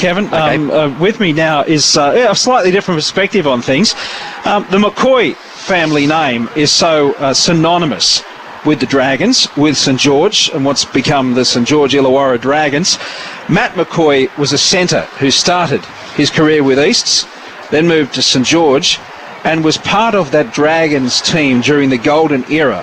Kevin. Okay. With me now is a slightly different perspective on things. The McCoy family name is so synonymous with the Dragons, with St George and what's become the St George Illawarra Dragons. Matt McCoy was a centre who started his career with Easts, then moved to St George, and was part of that Dragons team during the golden era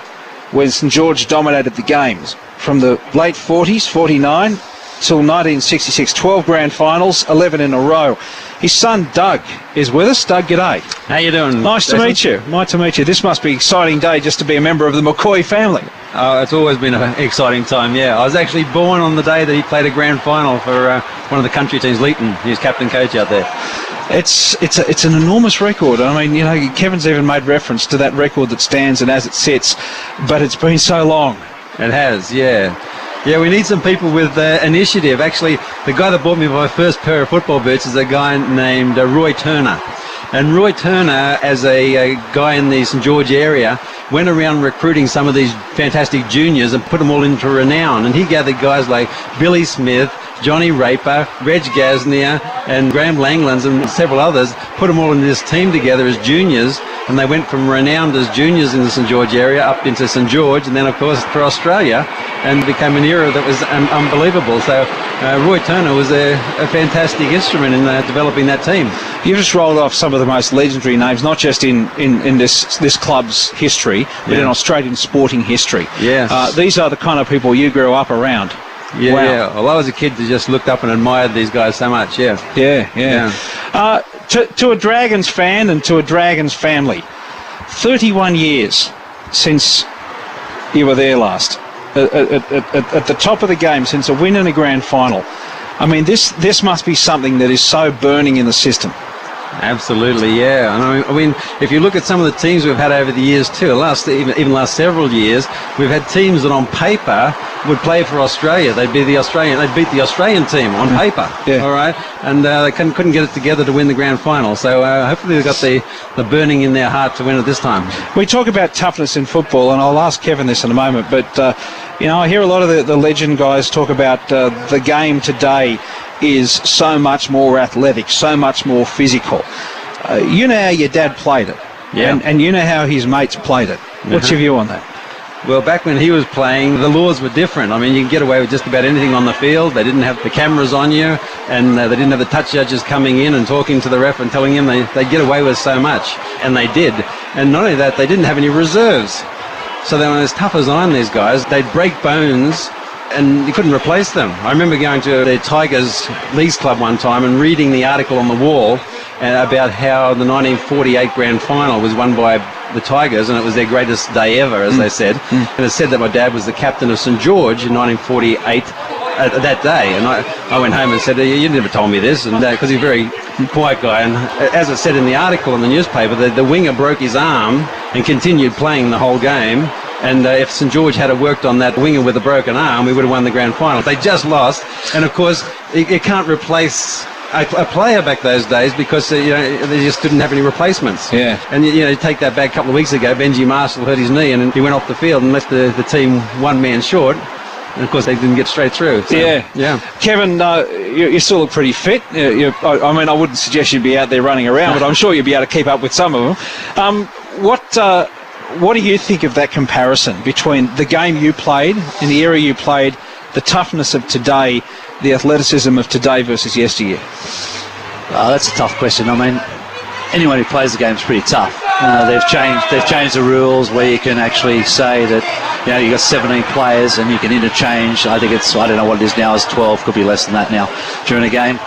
when St George dominated the games. From the late 40s, 49, till 1966, 12 grand finals, 11 in a row. His son Doug is with us. Doug, g'day. How you doing? Nice to meet you. Nice to meet you. This must be an exciting day just to be a member of the McCoy family. It's always been an exciting time, yeah. I was actually born on the day that he played a grand final for one of the country teams, Leeton. He was captain coach out there. It's an enormous record. I mean, you know, Kevin's even made reference to that record that stands and as it sits, but it's been so long. It has, yeah. Yeah, we need some people with initiative. Actually, the guy that bought me my first pair of football boots is a guy named Roy Turner. And Roy Turner, as a guy in the St George area, went around recruiting some of these fantastic juniors and put them all into renown. And he gathered guys like Billy Smith, Johnny Raper, Reg Gasnier, and Graham Langlands and several others, put them all in this team together as juniors, and they went from renowned as juniors in the St George area up into St George, and then of course for Australia, and became an era that was unbelievable. So Roy Turner was a fantastic instrument in developing that team. You just rolled off some of the most legendary names, not just in this club's history, but in Australian sporting history. Yes. These are the kind of people you grew up around. Yeah, wow. Yeah. Well, I was a kid that just looked up and admired these guys so much, yeah. Yeah. To a Dragons fan and to a Dragons family, 31 years since you were there last, at the top of the game, since a win in a grand final. I mean, this must be something that is so burning in the system. Absolutely, yeah. And I mean, if you look at some of the teams we've had over the years too, even last several years, we've had teams that on paper would play for Australia. They'd beat the Australian team on paper. Yeah. All right, and they couldn't get it together to win the grand final. So hopefully they've got the burning in their heart to win it this time. We talk about toughness in football, and I'll ask Kevin this in a moment. But you know, I hear a lot of the legend guys talk about the game today is so much more athletic, so much more physical. You know how your dad played it, and you know how his mates played it. What's your view on that? Well, back when he was playing, the laws were different. I mean, you can get away with just about anything on the field. They didn't have the cameras on you, and they didn't have the touch judges coming in and talking to the ref and telling him they'd get away with so much, and they did. And not only that, they didn't have any reserves. So they were as tough as iron, these guys. They'd break bones, and you couldn't replace them. I remember going to the Tigers Leagues Club one time and reading the article on the wall about how the 1948 grand final was won by the Tigers, and it was their greatest day ever, as they said. And it said that my dad was the captain of St George in 1948 that day. And I went home and said, you never told me this, and because he's a very quiet guy. And as it said in the article in the newspaper, the winger broke his arm and continued playing the whole game. And if St George had worked on that winger with a broken arm, we would have won the grand final. They just lost, and of course, you can't replace a player back those days because they just didn't have any replacements. Yeah. And you take that back a couple of weeks ago, Benji Marshall hurt his knee and he went off the field and left the team one man short. And of course, they didn't get straight through. So, yeah. Kevin, you still look pretty fit. I mean, I wouldn't suggest you'd be out there running around, but I'm sure you'd be able to keep up with some of them. What do you think of that comparison between the game you played and the era you played, the toughness of today, the athleticism of today versus yesteryear? That's a tough question. I mean, anyone who plays the game is pretty tough. They've changed the rules where you can actually say that you've got 17 players and you can interchange. I think I don't know what it is now, it's 12, could be less than that now during a game.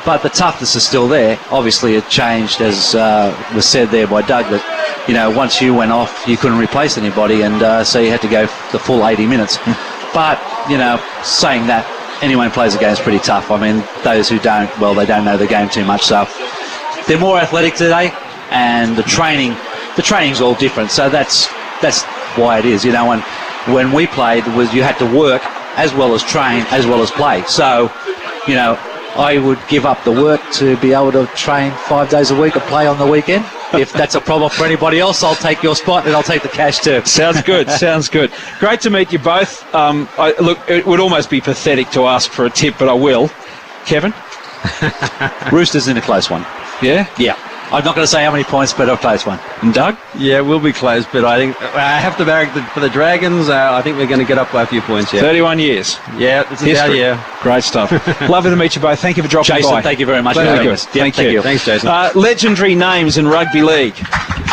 But the toughness is still there. Obviously, it changed, as was said there by Doug, that once you went off, you couldn't replace anybody, and so you had to go the full 80 minutes. But saying that, anyone who plays the game is pretty tough. I mean, those who don't, well, they don't know the game too much. So they're more athletic today, and the training's all different. So that's why it is. When we played, you had to work as well as train as well as play. So I would give up the work to be able to train 5 days a week and play on the weekend. If that's a problem for anybody else, I'll take your spot and I'll take the cash too. Sounds good. Sounds good. Great to meet you both. Look, it would almost be pathetic to ask for a tip, but I will. Kevin? Roosters in a close one. Yeah? Yeah. I'm not going to say how many points, but a close one. And Doug? Yeah, we'll be close, but I think I have to barrack for the Dragons. I think we're going to get up by a few points, yeah. 31 years. Yeah, this is our year. Great stuff. Lovely to meet you both. Thank you for dropping Jason, by. thank you very much Very for having good. us. Thank you. Thanks, Jason. Legendary names in rugby league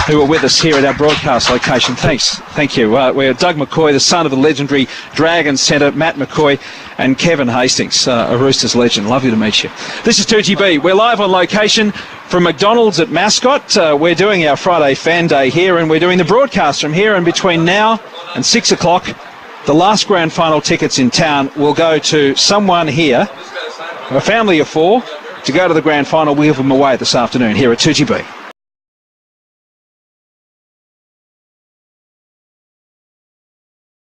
who are with us here at our broadcast location. Thanks. Thank you. We're Doug McCoy, the son of the legendary Dragons centre, Matt McCoy, and Kevin Hastings, a Roosters legend. Lovely to meet you. This is 2GB. We're live on location from McDonald's at Mascot. We're doing our Friday Fan Day here, and we're doing the broadcast from here. And between now and 6 o'clock, the last grand final tickets in town will go to someone here, a family of 4, to go to the grand final. We'll give them away this afternoon here at 2GB.